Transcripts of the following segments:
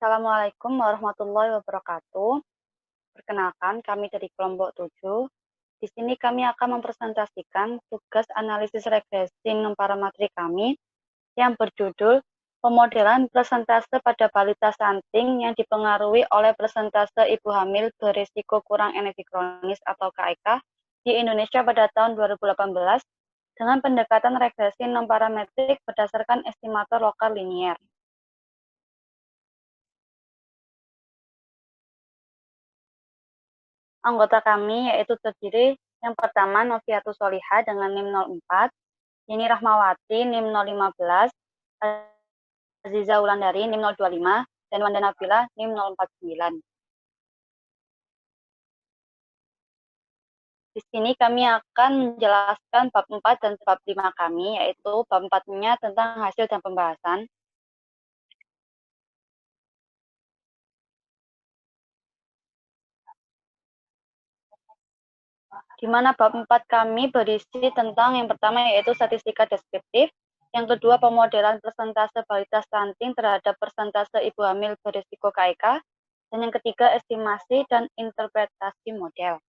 Assalamualaikum warahmatullahi wabarakatuh. Perkenalkan, kami dari kelompok 7. Di sini kami akan mempresentasikan tugas analisis regresi non-parametrik kami yang berjudul Pemodelan Persentase pada Balita Stunting yang dipengaruhi oleh persentase ibu hamil berisiko kurang energi kronis atau KEK di Indonesia pada tahun 2018 dengan pendekatan regresi non-parametrik berdasarkan estimator lokal linier. Anggota kami yaitu terdiri yang pertama Noviatus Soliha dengan NIM 04, Yeni Rahmawati NIM 015, Aziza Wulandari NIM 025, dan Wanda Nabila NIM 049. Di sini kami akan menjelaskan bab 4 dan bab 5 kami, yaitu bab 4-nya tentang hasil dan pembahasan. Di mana bab 4 kami berisi tentang yang pertama yaitu statistika deskriptif, yang kedua pemodelan persentase balita stunting terhadap persentase ibu hamil berisiko KEK, dan yang ketiga estimasi dan interpretasi model.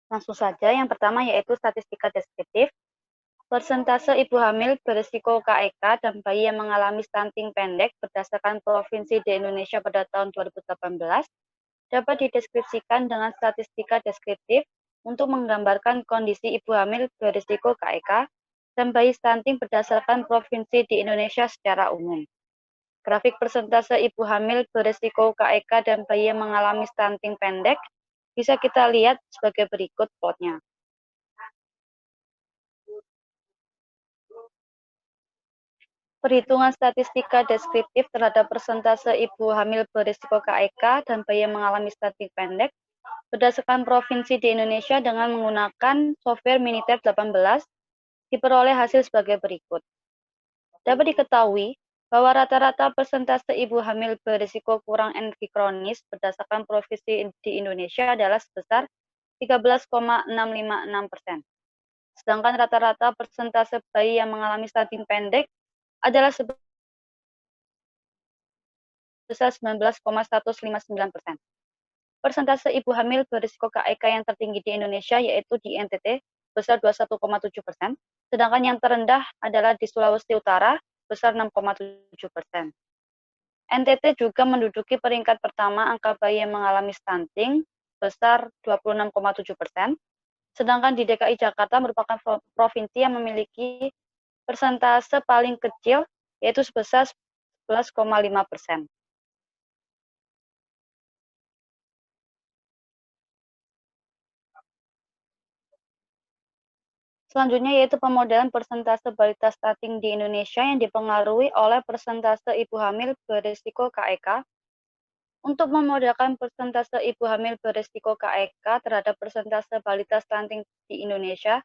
Langsung saja, yang pertama yaitu statistika deskriptif. Persentase ibu hamil berisiko KEK dan bayi yang mengalami stunting pendek berdasarkan provinsi di Indonesia pada tahun 2018 dapat dideskripsikan dengan statistika deskriptif untuk menggambarkan kondisi ibu hamil berisiko KEK dan bayi stunting berdasarkan provinsi di Indonesia secara umum. Grafik persentase ibu hamil berisiko KEK dan bayi yang mengalami stunting pendek bisa kita lihat sebagai berikut plotnya. Perhitungan statistika deskriptif terhadap persentase ibu hamil berisiko KEK dan bayi yang mengalami stunting pendek berdasarkan provinsi di Indonesia dengan menggunakan software Minitab 18 diperoleh hasil sebagai berikut. Dapat diketahui bahwa rata-rata persentase ibu hamil berisiko kurang energi kronis berdasarkan provinsi di Indonesia adalah sebesar 13,656%. Sedangkan rata-rata persentase bayi yang mengalami stunting pendek adalah sebesar 19,159%. Persentase ibu hamil berisiko KEK yang tertinggi di Indonesia yaitu di NTT besar 21,7%, sedangkan yang terendah adalah di Sulawesi Utara besar 6,7%. NTT juga menduduki peringkat pertama angka bayi yang mengalami stunting besar 26,7%, sedangkan di DKI Jakarta merupakan provinsi yang memiliki persentase paling kecil yaitu sebesar 11,5%. Selanjutnya yaitu pemodelan persentase balita stunting di Indonesia yang dipengaruhi oleh persentase ibu hamil berisiko KEK. Untuk memodelkan persentase ibu hamil berisiko KEK terhadap persentase balita stunting di Indonesia,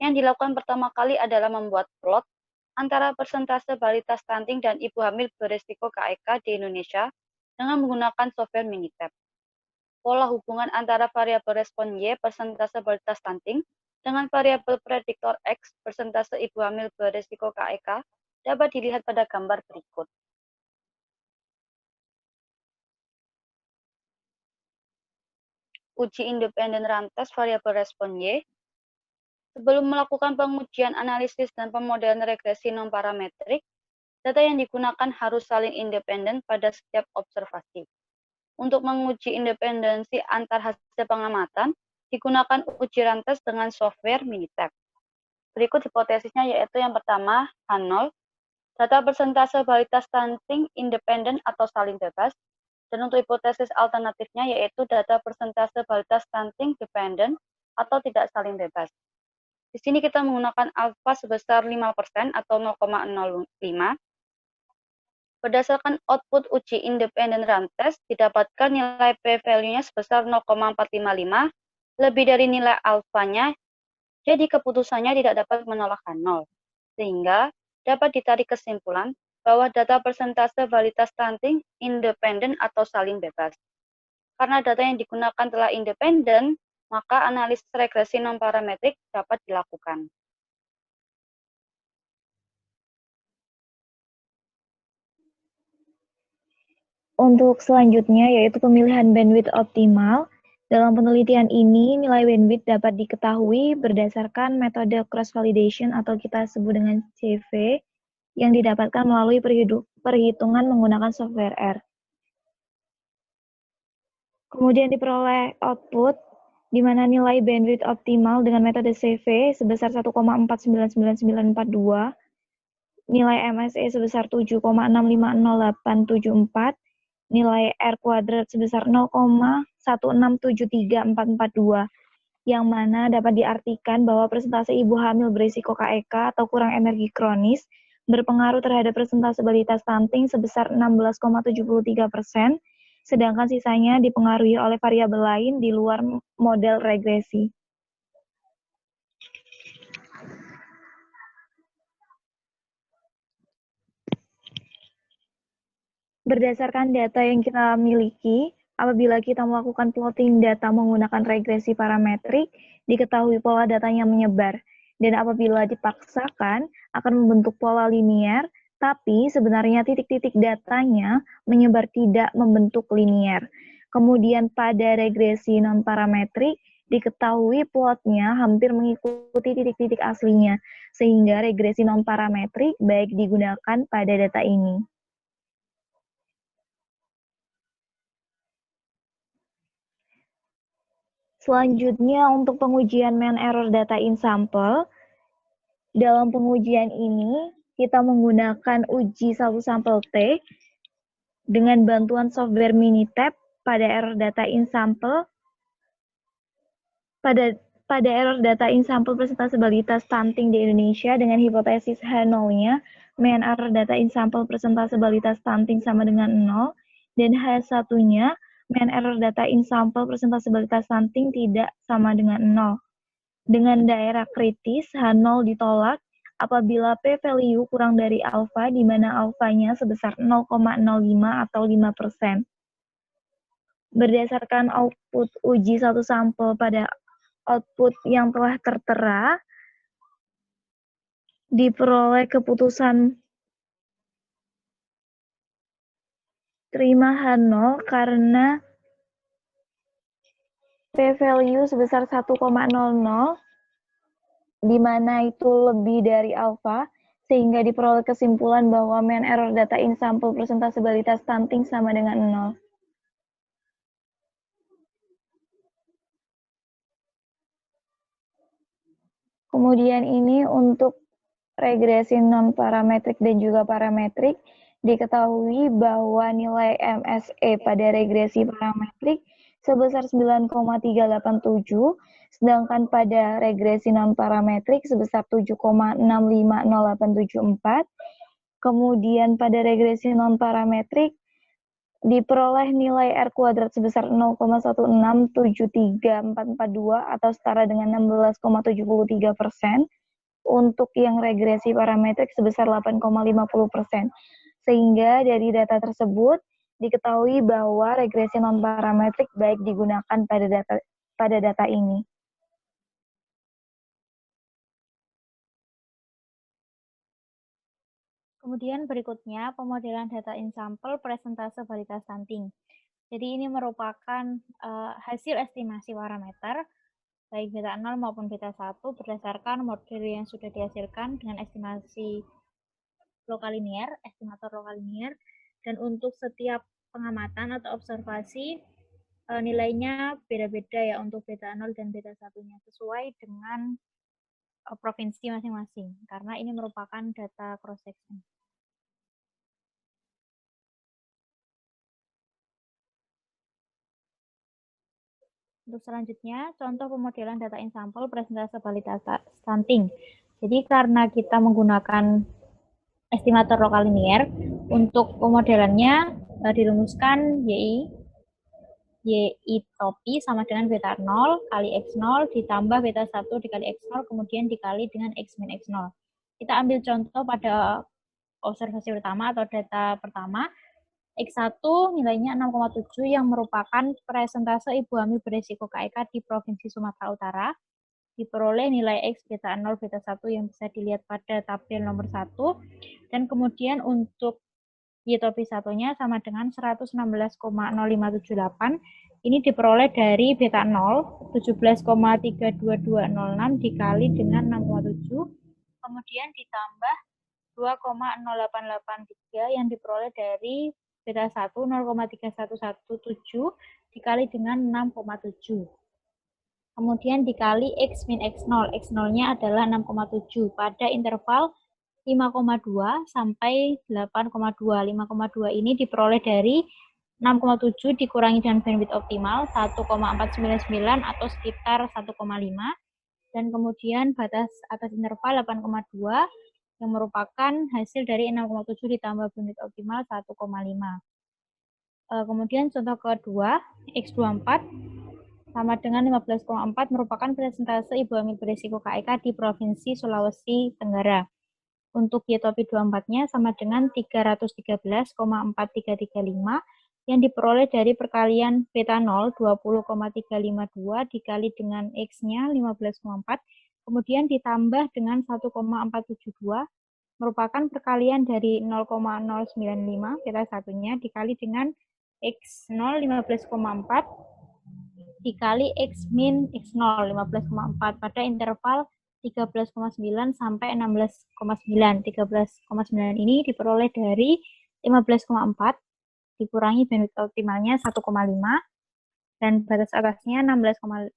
yang dilakukan pertama kali adalah membuat plot antara persentase balita stunting dan ibu hamil berisiko KEK di Indonesia dengan menggunakan software Minitab. Pola hubungan antara variabel respon Y persentase balita stunting dengan variabel prediktor X persentase ibu hamil berisiko KEK dapat dilihat pada gambar berikut. Uji independen rantes variabel respon Y. Sebelum melakukan pengujian analisis dan pemodelan regresi non-parametrik, data yang digunakan harus saling independen pada setiap observasi. Untuk menguji independensi antar hasil pengamatan, digunakan uji rantes dengan software Minitab. Berikut hipotesisnya yaitu yang pertama, H0, data persentase balita stunting independen atau saling bebas, dan untuk hipotesis alternatifnya yaitu data persentase balita stunting dependent atau tidak saling bebas. Di sini kita menggunakan alfa sebesar 5% atau 0,05. Berdasarkan output uji independen rantes, didapatkan nilai p-value-nya sebesar 0,455 lebih dari nilai alfanya, jadi keputusannya tidak dapat menolak H0. Sehingga dapat ditarik kesimpulan bahwa data persentase balita stunting independen atau saling bebas. Karena data yang digunakan telah independen, maka analisis regresi non-parametrik dapat dilakukan. Untuk selanjutnya yaitu pemilihan bandwidth optimal. Dalam penelitian ini, nilai bandwidth dapat diketahui berdasarkan metode cross-validation atau kita sebut dengan CV yang didapatkan melalui perhitungan menggunakan software R. Kemudian diperoleh output di mana nilai bandwidth optimal dengan metode CV sebesar 1,49942, nilai MSE sebesar 7,6500874, nilai R kuadrat sebesar 0,1673442, yang mana dapat diartikan bahwa persentase ibu hamil berisiko KEK atau kurang energi kronis berpengaruh terhadap persentase balita stunting sebesar 16,73%, sedangkan sisanya dipengaruhi oleh variabel lain di luar model regresi. Berdasarkan data yang kita miliki, apabila kita melakukan plotting data menggunakan regresi parametrik, diketahui pola datanya menyebar, dan apabila dipaksakan akan membentuk pola linier, tapi sebenarnya titik-titik datanya menyebar tidak membentuk linier. Kemudian pada regresi non-parametrik, diketahui plotnya hampir mengikuti titik-titik aslinya, sehingga regresi non-parametrik baik digunakan pada data ini. Selanjutnya untuk pengujian mean error data in sample. Dalam pengujian ini, kita menggunakan uji satu sampel T dengan bantuan software Minitab pada error data in sample. Pada error data in sample persentase balita stunting di Indonesia dengan hipotesis H0-nya, mean error data in sample persentase balita stunting sama dengan 0, dan H1-nya, mean error data in sample persentase balita stunting tidak sama dengan 0. Dengan daerah kritis, H0 ditolak apabila p-value kurang dari alfa, di mana alfanya sebesar 0,05 atau 5%. Berdasarkan output uji satu sampel pada output yang telah tertera, diperoleh keputusan terima H0 karena p-value sebesar 1,00, di mana itu lebih dari alfa, sehingga diperoleh kesimpulan bahwa mean error data in sample persentase balita stunting sama dengan 0. Kemudian ini untuk regresi non-parametrik dan juga parametrik, diketahui bahwa nilai MSE pada regresi parametrik sebesar 9,387, sedangkan pada regresi non-parametrik sebesar 7,6500874. Kemudian pada regresi non-parametrik diperoleh nilai R kuadrat sebesar 0,1673442 atau setara dengan 16,73%. Untuk yang regresi parametrik sebesar 8,50%. Sehingga dari data tersebut diketahui bahwa regresi non-parametrik baik digunakan pada data ini. Kemudian berikutnya pemodelan data in sample presentase balita stunting. Jadi ini merupakan hasil estimasi parameter baik beta 0 maupun beta 1 berdasarkan model yang sudah dihasilkan dengan estimasi lokal linear, estimator lokal linear, dan untuk setiap pengamatan atau observasi nilainya beda-beda ya untuk beta 0 dan beta 1-nya sesuai dengan provinsi masing-masing karena ini merupakan data cross section. Untuk selanjutnya, contoh pemodelan data in sample presentase balita stunting. Jadi karena kita menggunakan estimator lokal linear, untuk pemodelannya dirumuskan Y topi sama dengan beta 0 kali X0 ditambah beta 1 dikali X0 kemudian dikali dengan X min X0. Kita ambil contoh pada observasi pertama atau data pertama. X1 nilainya 6,7 yang merupakan presentase ibu hamil berisiko KEK di Provinsi Sumatera Utara. Diperoleh nilai X beta 0, beta 1 yang bisa dilihat pada tabel nomor 1. Dan kemudian untuk Y-topi satunya sama dengan 116,0578. Ini diperoleh dari beta 0, 17,32206 dikali dengan 6,7. Kemudian ditambah 2,0883 yang diperoleh dari beta 1, 0,3117 dikali dengan 6,7. Kemudian dikali X min X0. X0-nya adalah 6,7 pada interval 5,2 sampai 8,2. 5,2 ini diperoleh dari 6,7 dikurangi dengan bandwidth optimal 1,499 atau sekitar 1,5, dan kemudian batas atas interval 8,2 yang merupakan hasil dari 6,7 ditambah bandwidth optimal 1,5. Kemudian contoh kedua, X24 sama dengan 15,4 merupakan persentase ibu hamil berisiko KEK di Provinsi Sulawesi Tenggara. Untuk Y-topi 24-nya sama dengan 313,4335 yang diperoleh dari perkalian beta 0 20,352 dikali dengan X-nya 15,4, kemudian ditambah dengan 1,472 merupakan perkalian dari 0,095 beta satunya dikali dengan X0 15,4 dikali X min X0 15,4 pada interval 13,9 sampai 16,9. 13,9 ini diperoleh dari 15,4 dikurangi bandwidth optimalnya 1,5 dan batas atasnya 16,9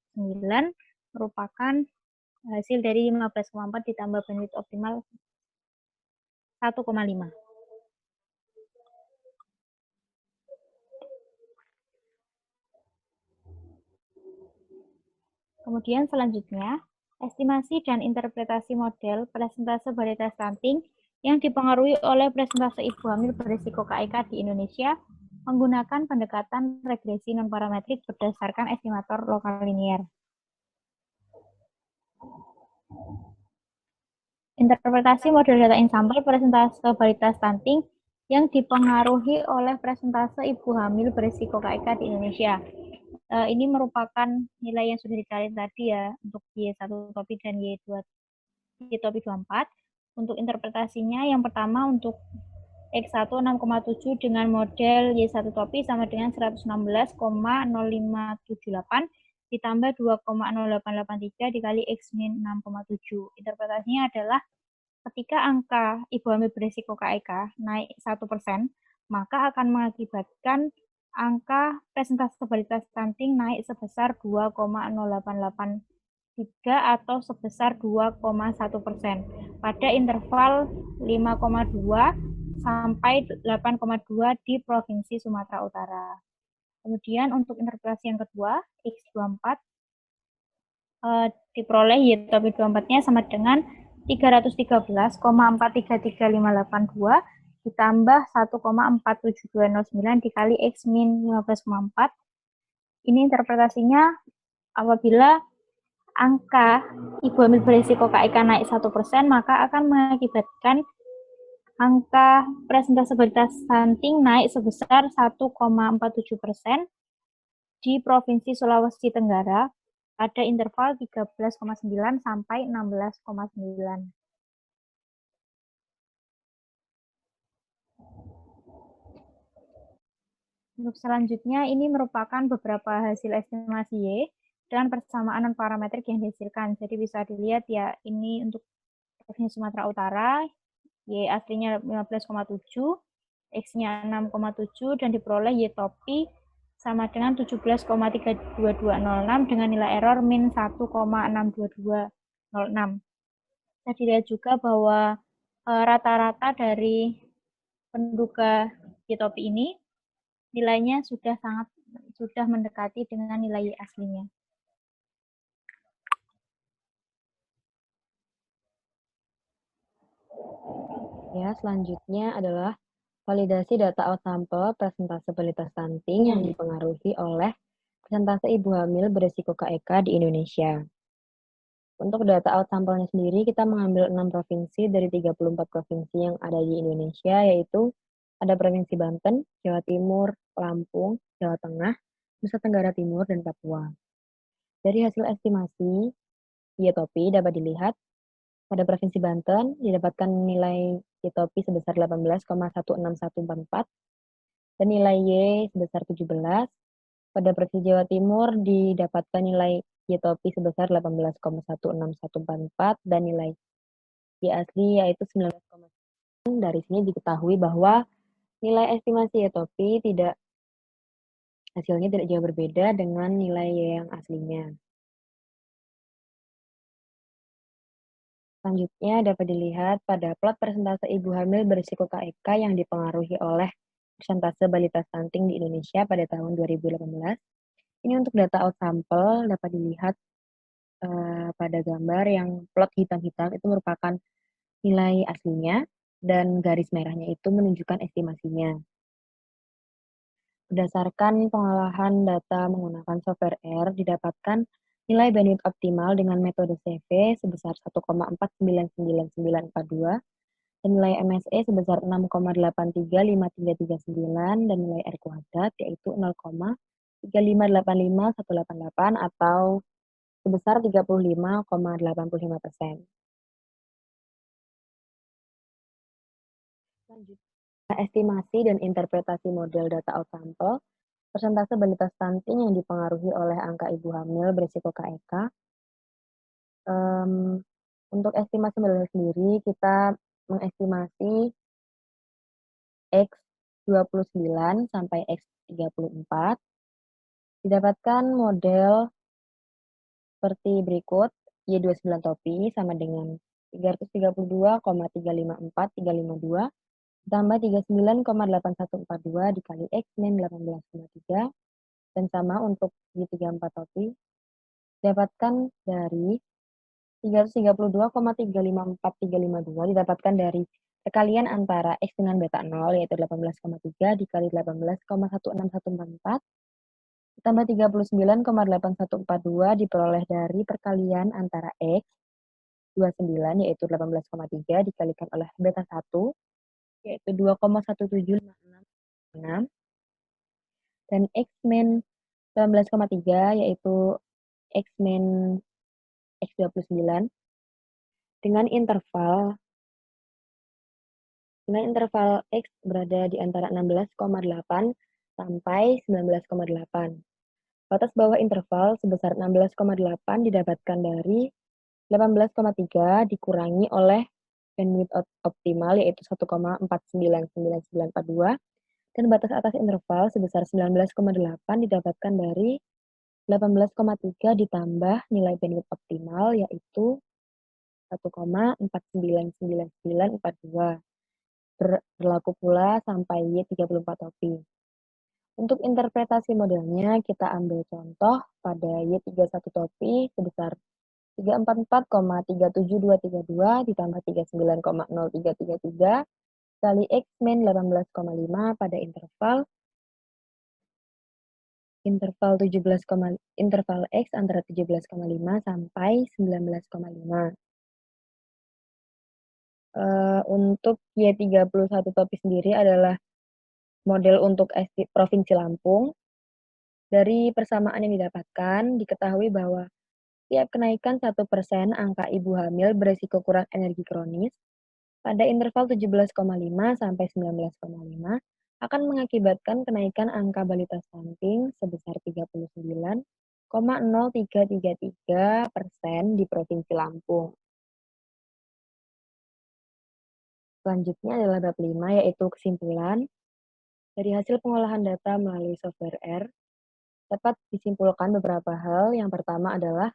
merupakan hasil dari 15,4 ditambah bandwidth optimal 1,5. Kemudian selanjutnya, estimasi dan interpretasi model presentase varietas stunting yang dipengaruhi oleh presentase ibu hamil berisiko KEK di Indonesia menggunakan pendekatan regresi non-parametrik berdasarkan estimator lokal linier. Interpretasi model data ensemble presentase varietas stunting yang dipengaruhi oleh presentase ibu hamil berisiko KEK di Indonesia. Ini merupakan nilai yang sudah dicari tadi ya untuk Y1 topi dan Y-topi 24. Untuk interpretasinya yang pertama untuk X1 6,7 dengan model Y1 topi sama dengan 116,0578 ditambah 2,0883 dikali X min 6,7. Interpretasinya adalah ketika angka ibu hamil berisiko KEK naik 1%, maka akan mengakibatkan angka presentase varietas stunting naik sebesar 2,0883 atau sebesar 2,1% pada interval 5,2 sampai 8,2 di Provinsi Sumatera Utara. Kemudian untuk interpretasi yang kedua, X24 diperoleh Y-topi 24-nya sama dengan 313,433582 ditambah 1,47209 dikali X min 15,4. Ini interpretasinya apabila angka ibu hamil berisiko KEK naik 1%, maka akan mengakibatkan angka presentase varietas stunting naik sebesar 1,47% di Provinsi Sulawesi Tenggara pada interval 13,9 sampai 16,9. Untuk selanjutnya, ini merupakan beberapa hasil estimasi Y dengan persamaan non-parametrik yang dihasilkan. Jadi bisa dilihat ya, ini untuk Provinsi Sumatera Utara, Y aslinya 15,7, X-nya 6,7, dan diperoleh Y-topi sama dengan 17,32206 dengan nilai error min 1,62206. Kita dilihat juga bahwa rata-rata dari penduga Y-topi ini nilainya sudah mendekati dengan nilai aslinya. Ya, selanjutnya adalah validasi data out sample presentase varietas stunting yang dipengaruhi oleh presentase ibu hamil berisiko KEK di Indonesia. Untuk data out sampelnya sendiri, kita mengambil 6 provinsi dari 34 provinsi yang ada di Indonesia, yaitu ada Provinsi Banten, Jawa Timur, Lampung, Jawa Tengah, Nusa Tenggara Timur, dan Papua. Dari hasil estimasi Y-topi dapat dilihat Pada Provinsi Banten didapatkan nilai Y-topi sebesar 18,16144 dan nilai Y sebesar 17. Pada Provinsi Jawa Timur didapatkan nilai Y-topi sebesar 18,16144 dan nilai Y asli yaitu 19. Dari sini diketahui bahwa nilai estimasi Y-topi hasilnya tidak jauh berbeda dengan nilai Y yang aslinya. Selanjutnya dapat dilihat pada plot persentase ibu hamil berisiko KEK yang dipengaruhi oleh persentase balita stunting di Indonesia pada tahun 2018. Ini untuk data outsample dapat dilihat pada gambar yang plot hitam-hitam itu merupakan nilai aslinya dan garis merahnya itu menunjukkan estimasinya. Berdasarkan pengolahan data menggunakan software R, didapatkan nilai bandwidth optimal dengan metode CV sebesar 1,4999942 dan nilai MSE sebesar 6,835339 dan nilai R kuadrat yaitu 0,3585188 atau sebesar 35,85%. Selanjutnya, estimasi dan interpretasi model data outsample, persentase balita stunting yang dipengaruhi oleh angka ibu hamil berisiko KEK. Untuk estimasi modelnya sendiri, kita mengestimasi X29 sampai X34. Didapatkan model seperti berikut, Y29 topi sama dengan 332,354352 tambah 39,8142 dikali X min 18,3 dan sama untuk Y34 topi didapatkan dari 332,354352 didapatkan dari perkalian antara X dengan beta 0 yaitu 18,3 dikali 18,16144 ditambah 39,8142 diperoleh dari perkalian antara X 29 yaitu 18,3 dikalikan oleh beta 1 yaitu 2,1756 dan X min 19,3 yaitu X min X29 dengan interval X berada di antara 16,8 sampai 19,8. Batas bawah interval sebesar 16,8 didapatkan dari 18,3 dikurangi oleh bandwidth optimal yaitu 1,499942 dan batas atas interval sebesar 19,8 didapatkan dari 18,3 ditambah nilai bandwidth optimal yaitu 1,499942. Berlaku pula sampai Y34 topi. Untuk interpretasi modelnya, kita ambil contoh pada Y31 topi sebesar 344,37232 ditambah 39,0333 kali X min 18,5 pada interval X antara 17,5 sampai 19,5. Untuk Y31 topi sendiri adalah model untuk Provinsi Lampung. Dari persamaan yang didapatkan, diketahui bahwa setiap kenaikan 1% angka ibu hamil berisiko kurang energi kronis pada interval 17,5 sampai 19,5 akan mengakibatkan kenaikan angka balita stunting sebesar 39,0333% di Provinsi Lampung. Selanjutnya adalah bab 5, yaitu kesimpulan. Dari hasil pengolahan data melalui software R, dapat disimpulkan beberapa hal. Yang pertama adalah,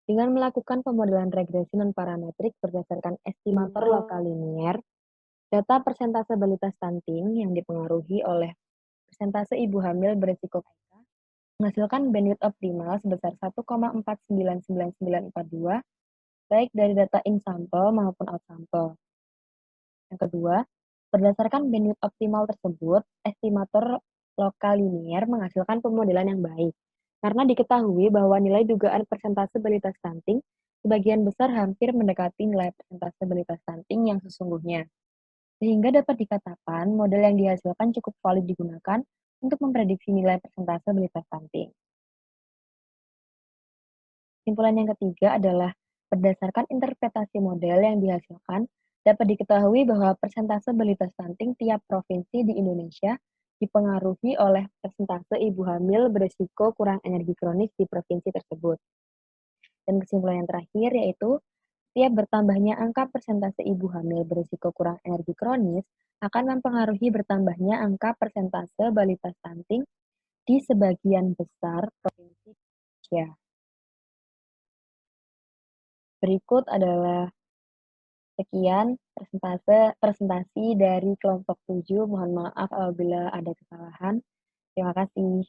dengan melakukan pemodelan regresi non-parametrik berdasarkan estimator lokal linier, data persentase balita stunting yang dipengaruhi oleh persentase ibu hamil berisiko KEK menghasilkan bandwidth optimal sebesar 1,499942, baik dari data in-sample maupun out-sample. Yang kedua, berdasarkan bandwidth optimal tersebut, estimator lokal linier menghasilkan pemodelan yang baik, karena diketahui bahwa nilai dugaan persentase balita stunting sebagian besar hampir mendekati nilai persentase balita stunting yang sesungguhnya. Sehingga dapat dikatakan model yang dihasilkan cukup valid digunakan untuk memprediksi nilai persentase balita stunting. Kesimpulan yang ketiga adalah Berdasarkan interpretasi model yang dihasilkan, dapat diketahui bahwa persentase balita stunting tiap provinsi di Indonesia dipengaruhi oleh persentase ibu hamil berisiko kurang energi kronis di provinsi tersebut. Dan kesimpulan yang terakhir yaitu, tiap bertambahnya angka persentase ibu hamil berisiko kurang energi kronis akan mempengaruhi bertambahnya angka persentase balita stunting di sebagian besar provinsi Indonesia. Berikut adalah sekian presentasi dari kelompok 7. Mohon maaf apabila ada kesalahan. Terima kasih.